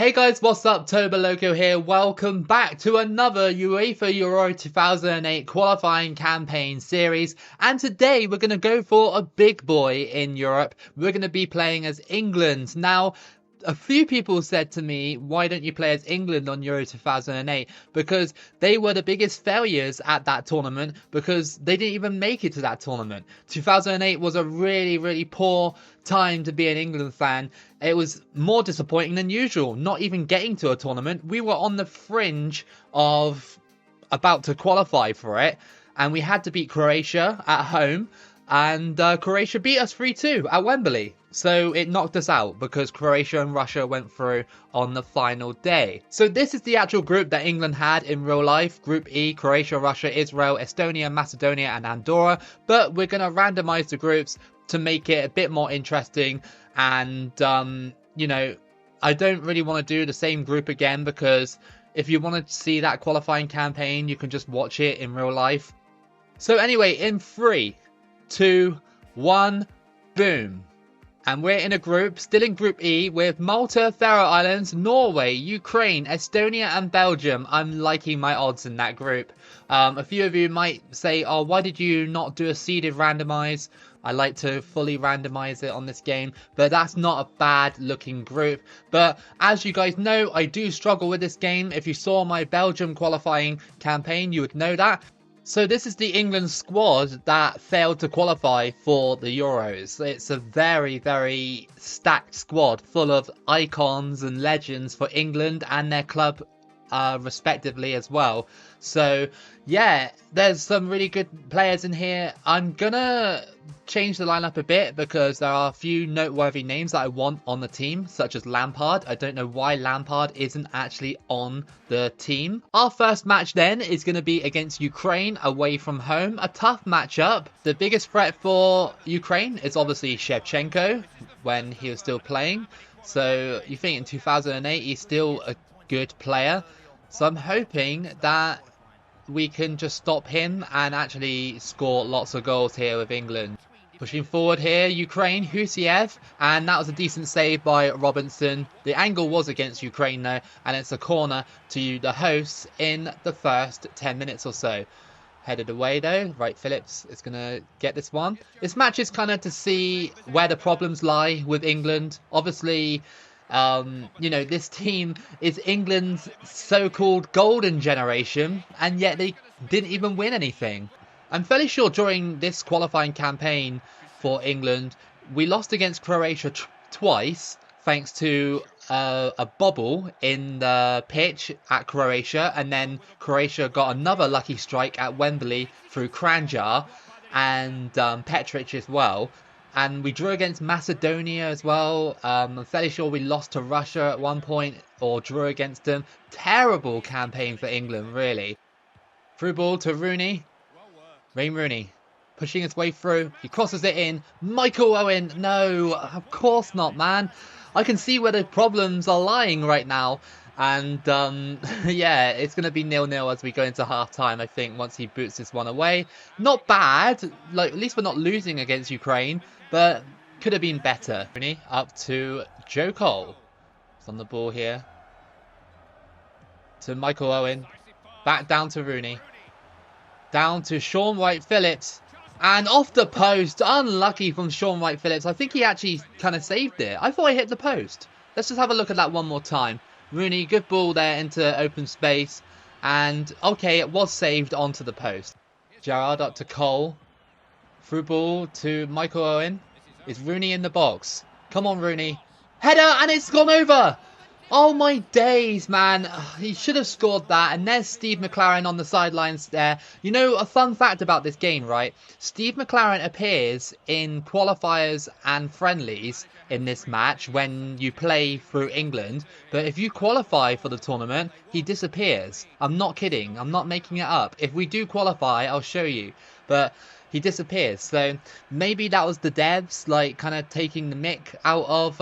Hey guys, what's up? Toboloco here. Welcome back to another UEFA Euro 2008 qualifying campaign series. And today we're going to go for a big boy in Europe. We're going to be playing as England. Now, a few people said to me, why don't you play as England on Euro 2008? Because they were the biggest failures at that tournament because they didn't even make it to that tournament. 2008 was a really poor time to be an England fan. It was more disappointing than usual, not even getting to a tournament. We were on the fringe of about to qualify for it, and we had to beat Croatia at home. And Croatia beat us 3-2 at Wembley. So it knocked us out because Croatia and Russia went through on the final day. So this is the actual group that England had in real life. Group E, Croatia, Russia, Israel, Estonia, Macedonia and Andorra. But we're going to randomize the groups to make it a bit more interesting. And, you know, I don't really want to do the same group again because if you want to see that qualifying campaign, you can just watch it in real life. So anyway, in 3, 2, 1, boom. And we're in a group, still in Group E, with Malta, Faroe Islands, Norway, Ukraine, Estonia and Belgium. I'm liking my odds in that group. A few of you might say, oh, why did you not do a seeded randomize? I like to fully randomize it on this game, but that's not a bad looking group. But as you guys know, I do struggle with this game. If you saw my Belgium qualifying campaign, you would know that. So this is the England squad that failed to qualify for the Euros. It's a very stacked squad full of icons and legends for England and their club respectively as well. So yeah, there's some really good players in here. I'm gonna change the lineup a bit because there are a few noteworthy names that I want on the team, such as Lampard. I don't know why Lampard isn't actually on the team. Our first match then is going to be against Ukraine away from home. A tough matchup. The biggest threat for Ukraine is obviously Shevchenko when he was still playing. So you think in 2008 he's still a good player. So I'm hoping that we can just stop him and actually score lots of goals here with England. Pushing forward here, Ukraine, Husiev, and that was a decent save by Robinson. The angle was against Ukraine though, and it's a corner to the hosts in the first 10 minutes or so. Headed away though, right, Phillips is going to get this one. This match is kind of to see where the problems lie with England. Obviously, you know, this team is England's so-called golden generation, and yet they didn't even win anything. I'm fairly sure during this qualifying campaign for England, we lost against Croatia twice, thanks to a bobble in the pitch at Croatia, and then Croatia got another lucky strike at Wembley through Kranjar and Petric as well. And we drew against Macedonia as well. I'm fairly sure we lost to Russia at one point, or drew against them. Terrible campaign for England, really. Through ball to Rooney. Wayne Rooney pushing his way through. He crosses it in. Michael Owen. No, of course not, man. I can see where the problems are lying right now. And yeah, it's going to be 0-0 as we go into half-time, I think, once he boots this one away. Not bad. Like, at least we're not losing against Ukraine, but could have been better. Rooney up to Joe Cole. He's on the ball here. To Michael Owen. Back down to Rooney. Down to Sean Wright-Phillips. And off the post. Unlucky from Sean Wright-Phillips. I think he actually kind of saved it. I thought he hit the post. Let's just have a look at that one more time. Rooney, good ball there into open space. And, okay, it was saved onto the post. Gerrard up to Cole. Through ball to Michael Owen. Is Rooney in the box? Come on, Rooney. Header, and it's gone over! Oh my days, man. He should have scored that. And there's Steve McLaren on the sidelines there. You know, a fun fact about this game, right? Steve McLaren appears in qualifiers and friendlies in this match when you play through England. But if you qualify for the tournament, he disappears. I'm not kidding. I'm not making it up. If we do qualify, I'll show you. But he disappears. So maybe that was the devs, like, kind of taking the mick out of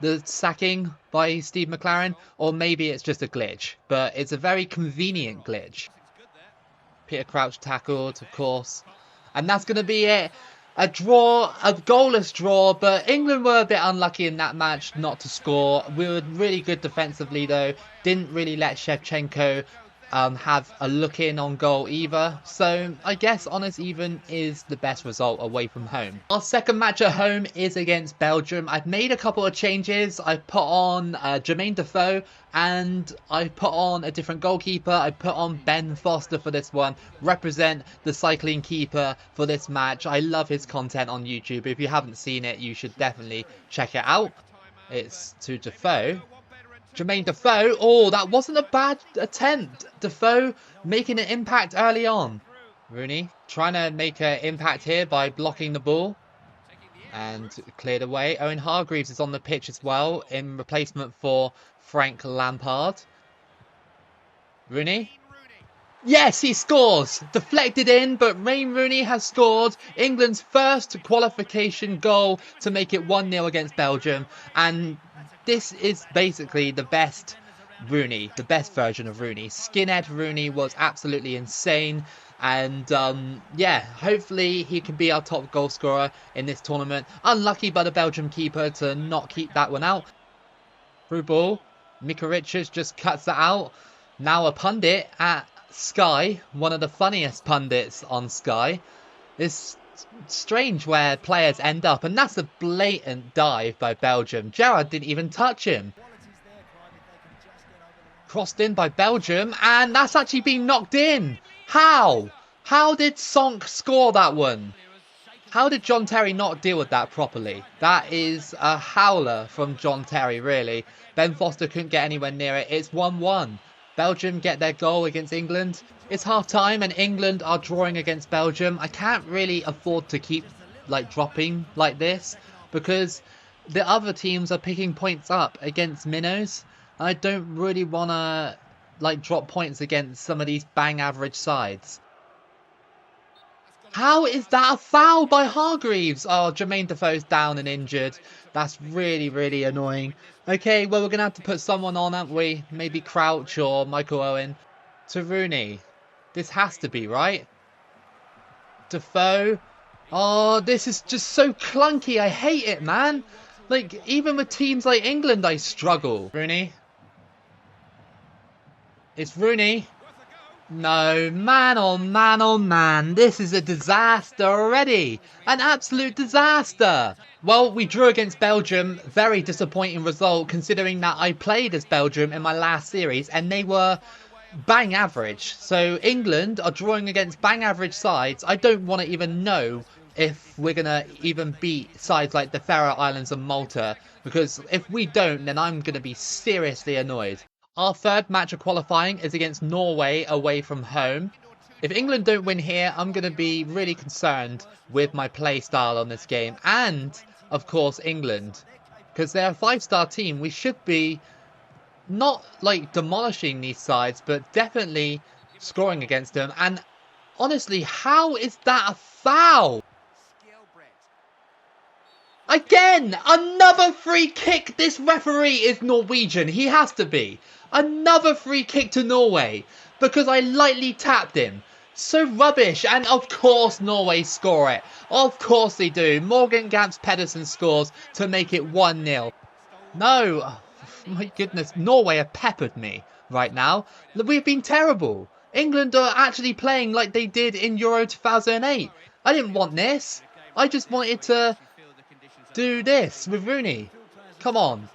the sacking by Steve McLaren, or maybe it's just a glitch, but it's a very convenient glitch. Peter Crouch tackled, of course, and that's going to be it. A draw, a goalless draw, but England were a bit unlucky in that match not to score. We were really good defensively though. Didn't really let Shevchenko have a look in on goal either. So I guess honest even is the best result away from home. Our second match at home is against Belgium. I've made a couple of changes. I've put on Jermaine Defoe and I put on a different goalkeeper. I put on Ben Foster for this one. Represent the cycling keeper for this match. I love his content on YouTube. If you haven't seen it, you should definitely check it out. It's to Defoe. Jermaine Defoe. Oh, that wasn't a bad attempt. Defoe making an impact early on. Rooney trying to make an impact here by blocking the ball. And cleared away. Owen Hargreaves is on the pitch as well in replacement for Frank Lampard. Rooney. Yes, he scores. Deflected in, but Wayne Rooney has scored England's first qualification goal to make it 1-0 against Belgium. And this is basically the best Rooney, the best version of Rooney. Skinhead Rooney was absolutely insane. And yeah, hopefully he can be our top goal scorer in this tournament. Unlucky by the Belgium keeper to not keep that one out. Through ball. Mika Richards just cuts that out. Now a pundit at Sky, one of the funniest pundits on Sky. It's strange where players end up, and that's a blatant dive by Belgium. Gerrard didn't even touch him. Crossed in by Belgium, and that's actually been knocked in. How? How did Sonk score that one? How did John Terry not deal with that properly? That is a howler from John Terry, really. Ben Foster couldn't get anywhere near it. It's 1-1. Belgium get their goal against England. It's half-time and England are drawing against Belgium. I can't really afford to keep dropping like this because the other teams are picking points up against minnows. I don't really want to drop points against some of these bang average sides. How is that a foul by Hargreaves? Oh, Jermaine Defoe's down and injured. That's really, really annoying. Okay, well, we're going to have to put someone on, aren't we? Maybe Crouch or Michael Owen. To Rooney. This has to be, right? Defoe. Oh, this is just so clunky. I hate it, man. Even with teams like England, I struggle. Rooney. It's Rooney. No, man, oh man, oh man. This is a disaster already. An absolute disaster. Well, we drew against Belgium. Very disappointing result considering that I played as Belgium in my last series and they were bang average. So England are drawing against bang average sides. I don't want to even know if we're going to even beat sides like the Faroe Islands and Malta. Because if we don't, then I'm going to be seriously annoyed. Our third match of qualifying is against Norway away from home. If England don't win here, I'm going to be really concerned with my play style on this game. And, of course, England. Because they're a 5-star team. We should be not demolishing these sides, but definitely scoring against them. And honestly, how is that a foul? Again, another free kick. This referee is Norwegian. He has to be. Another free kick to Norway because I lightly tapped him. So rubbish. And of course Norway score it. Of course they do. Morgan Gamps Pedersen scores to make it 1-0. No. Oh, my goodness. Norway have peppered me right now. We've been terrible. England are actually playing like they did in Euro 2008. I didn't want this. I just wanted to do this with Rooney. Come on.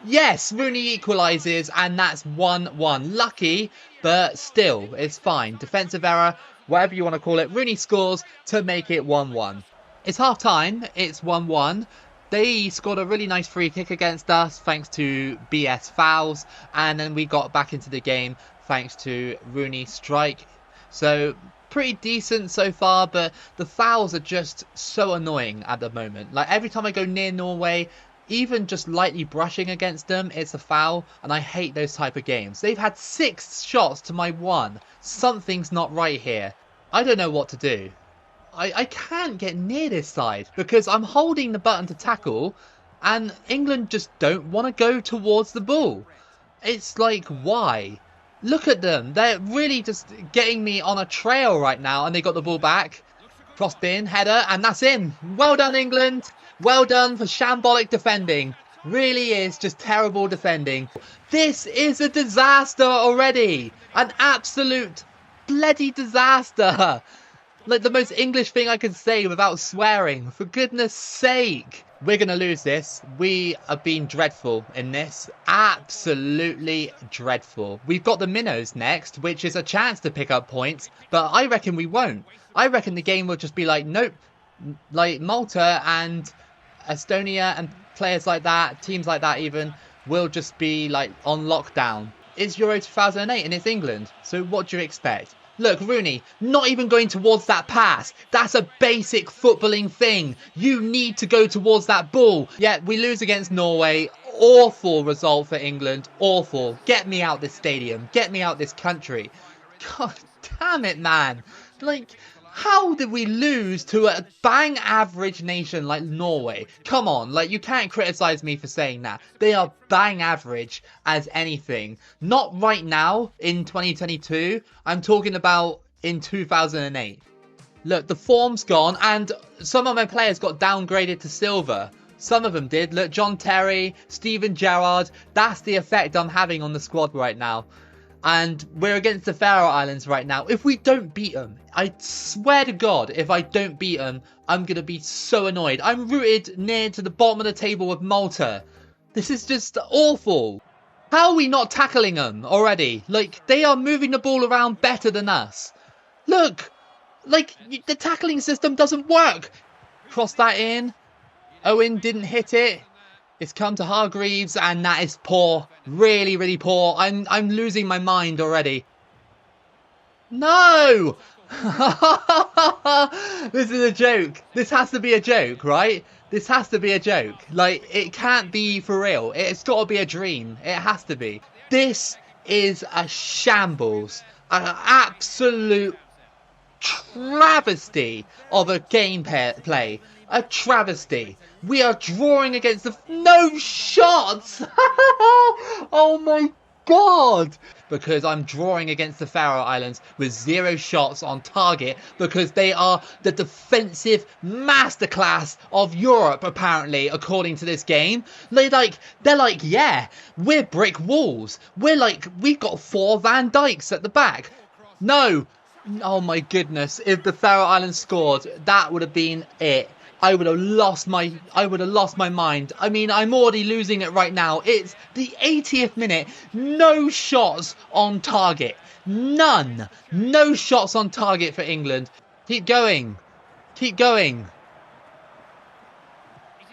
Yes, Rooney equalises and that's 1-1. Lucky, but still, it's fine. Defensive error, whatever you want to call it. Rooney scores to make it 1-1. It's half-time. It's 1-1. They scored a really nice free kick against us thanks to BS fouls. And then we got back into the game thanks to Rooney's strike. So pretty decent so far, but the fouls are just so annoying at the moment. Every time I go near Norway, even just lightly brushing against them, it's a foul, and I hate those type of games. They've had 6 shots to my 1. Something's not right here. I don't know what to do. I can't get near this side because I'm holding the button to tackle, and England just don't want to go towards the ball. It's why? Look at them. They're really just getting me on a trail right now, and they got the ball back. Crossed in, header, and that's in. Well done, England. Well done for shambolic defending. Really is just terrible defending. This is a disaster already. An absolute bloody disaster. Like the most English thing I could say without swearing. For goodness sake. We're going to lose this. We have been dreadful in this. Absolutely dreadful. We've got the minnows next, which is a chance to pick up points. But I reckon we won't. I reckon the game will just be like, nope. Like Malta and Estonia and players like that, teams like that even, will just be like on lockdown. It's Euro 2008 and it's England. So what do you expect? Look, Rooney, not even going towards that pass. That's a basic footballing thing. You need to go towards that ball. Yet we lose against Norway. Awful result for England. Awful. Get me out this stadium. Get me out this country. God damn it, man. Like, how did we lose to a bang average nation like Norway? Come on, like, you can't criticize me for saying that. They are bang average as anything. Not right now in 2022. I'm talking about in 2008. Look, the form's gone and some of my players got downgraded to silver. Some of them did. Look, John Terry, Steven Gerrard. That's the effect I'm having on the squad right now. And we're against the Faroe Islands right now. If we don't beat them, I swear to God, if I don't beat them, I'm going to be so annoyed. I'm rooted near to the bottom of the table with Malta. This is just awful. How are we not tackling them already? Like, they are moving the ball around better than us. Look, like, the tackling system doesn't work. Cross that in. Owen didn't hit it. It's come to Hargreaves and that is poor. Really, really poor. I'm losing my mind already. No! This is a joke. This has to be a joke, right? This has to be a joke. Like, it can't be for real. It's got to be a dream. It has to be. This is a shambles. An absolute travesty of a gameplay. A travesty. We are drawing against the... No shots! Oh my God! Because I'm drawing against the Faroe Islands with 0 shots on target because they are the defensive masterclass of Europe, apparently, according to this game. They're like, yeah, we're brick walls. We've got 4 Van Dijks at the back. No. Oh my goodness. If the Faroe Islands scored, that would have been it. I would have lost my mind. I mean, I'm already losing it right now. It's the 80th minute. No shots on target. None. No shots on target for England. Keep going. Keep going.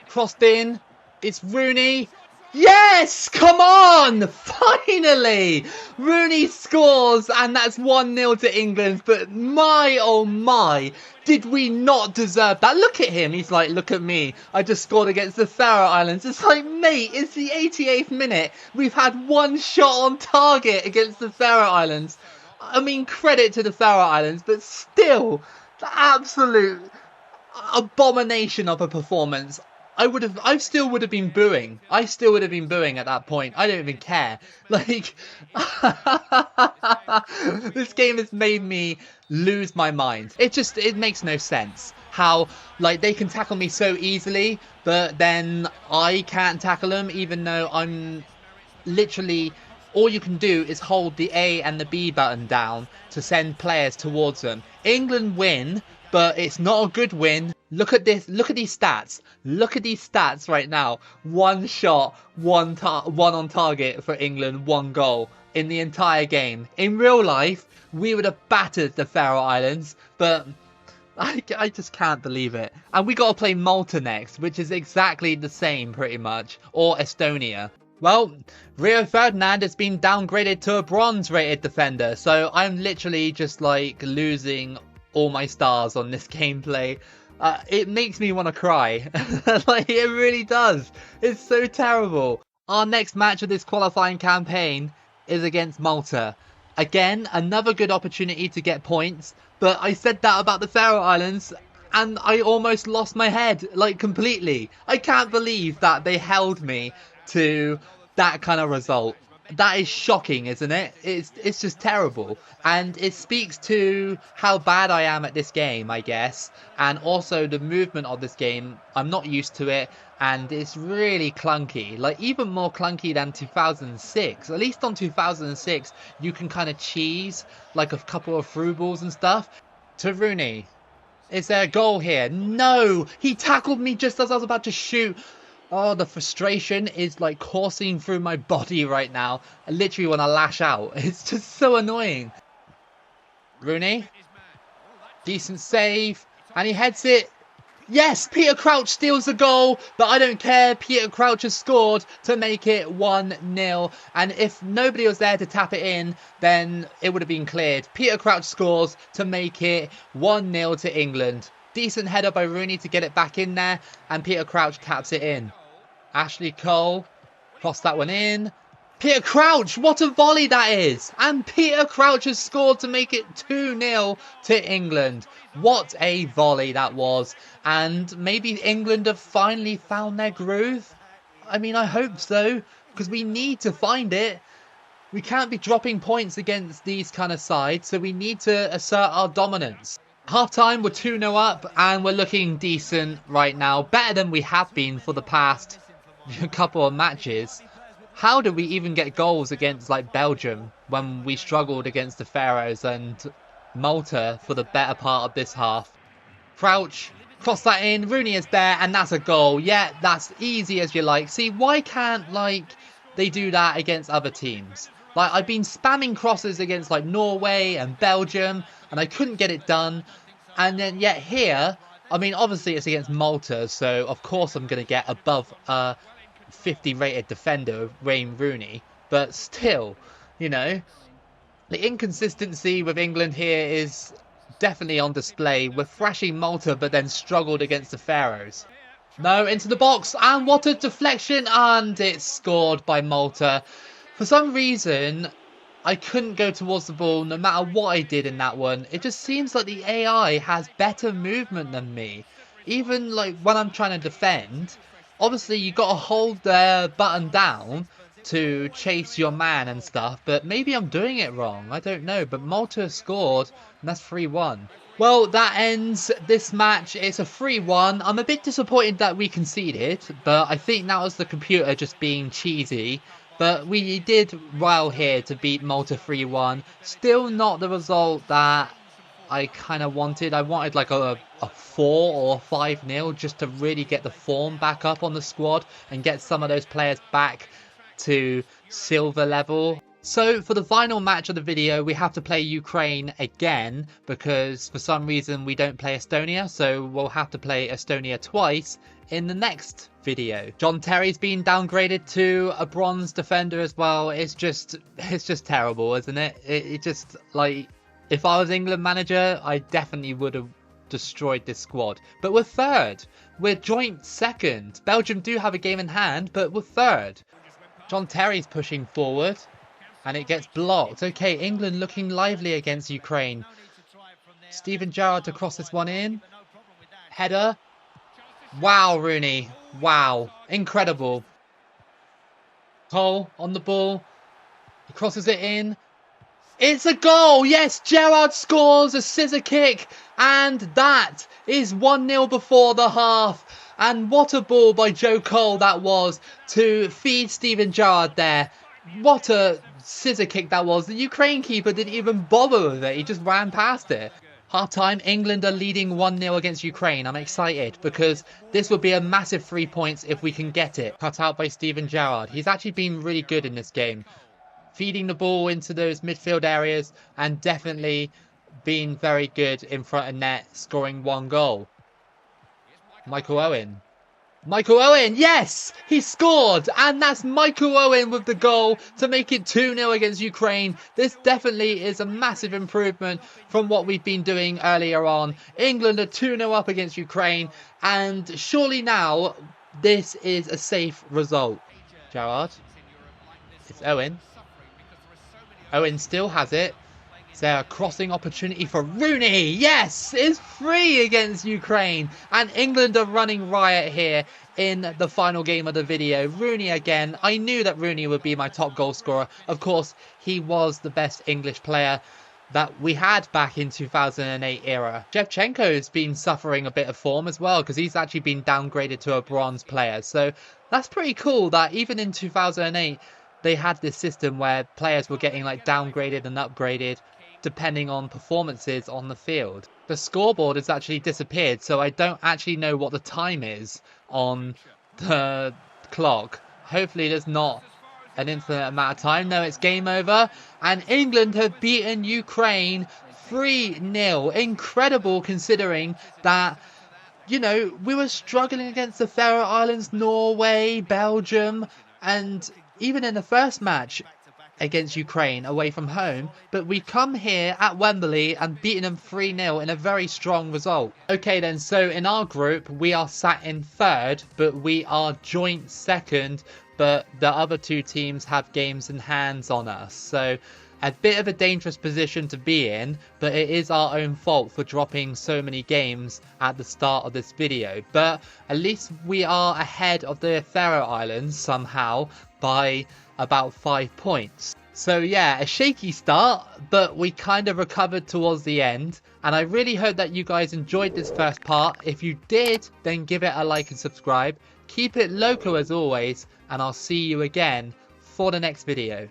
Crossed in. It's Rooney. Yes! Come on! Finally! Rooney scores and that's 1-0 to England. But my, oh my, did we not deserve that? Look at him. He's like, look at me. I just scored against the Faroe Islands. It's like, mate, it's the 88th minute. We've had 1 shot on target against the Faroe Islands. I mean, credit to the Faroe Islands, but still, the absolute abomination of a performance. I still would have been booing. I still would have been booing at that point. I don't even care. Like, this game has made me lose my mind. It makes no sense how, like, they can tackle me so easily, but then I can't tackle them, even though I'm literally, all you can do is hold the A and the B button down to send players towards them. England win, but it's not a good win. Look at this. Look at these stats. Look at these stats right now. 1 shot, 1 on target for England, 1 goal in the entire game. In real life, we would have battered the Faroe Islands, but I just can't believe it. And we got to play Malta next, which is exactly the same pretty much, or Estonia. Well, Rio Ferdinand has been downgraded to a bronze rated defender, so I'm literally just like losing all my stars on this gameplay. It makes me want to cry. Like, it really does. It's so terrible. Our next match of this qualifying campaign is against Malta. Again, another good opportunity to get points. But I said that about the Faroe Islands and I almost lost my head, like, completely. I can't believe that they held me to that kind of result. That is shocking, isn't it? It's just terrible. And it speaks to how bad I am at this game, I guess. And also the movement of this game. I'm not used to it. And it's really clunky. Like, even more clunky than 2006. At least on 2006, you can kind of cheese, like, a couple of through balls and stuff. To Rooney. Is there a goal here? No! He tackled me just as I was about to shoot. Oh, the frustration is like coursing through my body right now. I literally want to lash out. It's just so annoying. Rooney. Decent save. And he heads it. Yes, Peter Crouch steals the goal, but I don't care. Peter Crouch has scored to make it 1-0. And if nobody was there to tap it in, then it would have been cleared. Peter Crouch scores to make it 1-0 to England. Decent header by Rooney to get it back in there, and Peter Crouch taps it in. Ashley Cole, cross that one in. Peter Crouch, what a volley that is! And Peter Crouch has scored to make it 2-0 to England. What a volley that was. And maybe England have finally found their groove. I mean, I hope so, because we need to find it. We can't be dropping points against these kind of sides, so we need to assert our dominance. Half-time, we're 2-0 up, and we're looking decent right now. Better than we have been for the past couple of matches. How did we even get goals against, like, Belgium when we struggled against the Faroes and Malta for the better part of this half? Crouch, cross that in, Rooney is there, and that's a goal. Yeah, that's easy as you like. See, why can't, like, they do that against other teams? Like, I've been spamming crosses against, like, Norway and Belgium, and I couldn't get it done. And then, yet here, I mean, obviously it's against Malta, so of course I'm going to get above 50 rated defender, Wayne Rooney. But still, you know, the inconsistency with England here is definitely on display. We're thrashing Malta, but then struggled against the Faroes. No, into the box, and what a deflection, and it's scored by Malta. For some reason, I couldn't go towards the ball no matter what I did in that one. It just seems like the AI has better movement than me. Even like when I'm trying to defend, obviously you got to hold the button down to chase your man and stuff, but maybe I'm doing it wrong. I don't know, but Malta has scored, and that's 3-1. Well, that ends this match. It's a 3-1. I'm a bit disappointed that we conceded, but I think that was the computer just being cheesy. But we did well here to beat Malta 3-1. Still not the result that I kind of wanted. I wanted like a 4 or 5-0 just to really get the form back up on the squad and get some of those players back to silver level. So for the final match of the video, we have to play Ukraine again because for some reason we don't play Estonia. So we'll have to play Estonia twice in the next video. John Terry's been downgraded to a bronze defender as well. It's just terrible, isn't it? It just, like, if I was England manager, I definitely would have destroyed this squad. But we're third. We're joint second. Belgium do have a game in hand, but we're third. John Terry's pushing forward. And it gets blocked. Okay, England looking lively against Ukraine. Steven Gerrard to cross this one in. Header. Wow, Rooney. Wow. Incredible. Cole on the ball. He crosses it in. It's a goal. Yes, Gerrard scores a scissor kick. And that is 1-0 before the half. And what a ball by Joe Cole that was to feed Steven Gerrard there. What a scissor kick that was. The Ukraine keeper didn't even bother with it. He just ran past it. Half time, England are leading 1-0 against Ukraine. I'm excited because this would be a massive 3 points if we can get it. Cut out by Steven Gerrard. He's actually been really good in this game. Feeding the ball into those midfield areas and definitely being very good in front of net, scoring 1 goal. Michael Owen. Michael Owen, yes! He scored! And that's Michael Owen with the goal to make it 2-0 against Ukraine. This definitely is a massive improvement from what we've been doing earlier on. England are 2-0 up against Ukraine. And surely now, this is a safe result. Gerrard. It's Owen. Owen still has it. Is there a crossing opportunity for Rooney? Yes, it's 3 against Ukraine. And England are running riot here in the final game of the video. Rooney again. I knew that Rooney would be my top goal scorer. Of course, he was the best English player that we had back in 2008 era. Shevchenko's been suffering a bit of form as well because he's actually been downgraded to a bronze player. So that's pretty cool that even in 2008, they had this system where players were getting like downgraded and upgraded depending on performances on the field. The scoreboard has actually disappeared, so I don't actually know what the time is on the clock. Hopefully there's not an infinite amount of time. No, it's game over. And England have beaten Ukraine 3-0. Incredible considering that, you know, we were struggling against the Faroe Islands, Norway, Belgium, and even in the first match against Ukraine away from home, but we come here at Wembley and beaten them 3-0 in a very strong result. Okay then, so in our group we are sat in third, but we are joint second, but the other two teams have games in hands on us, so a bit of a dangerous position to be in, but it is our own fault for dropping so many games at the start of this video. But at least we are ahead of the Faroe Islands somehow by about 5 points. So yeah, a shaky start, but we kind of recovered towards the end. And I really hope that you guys enjoyed this first part. If you did, then give it a like and subscribe. Keep it loco as always, and I'll see you again for the next video.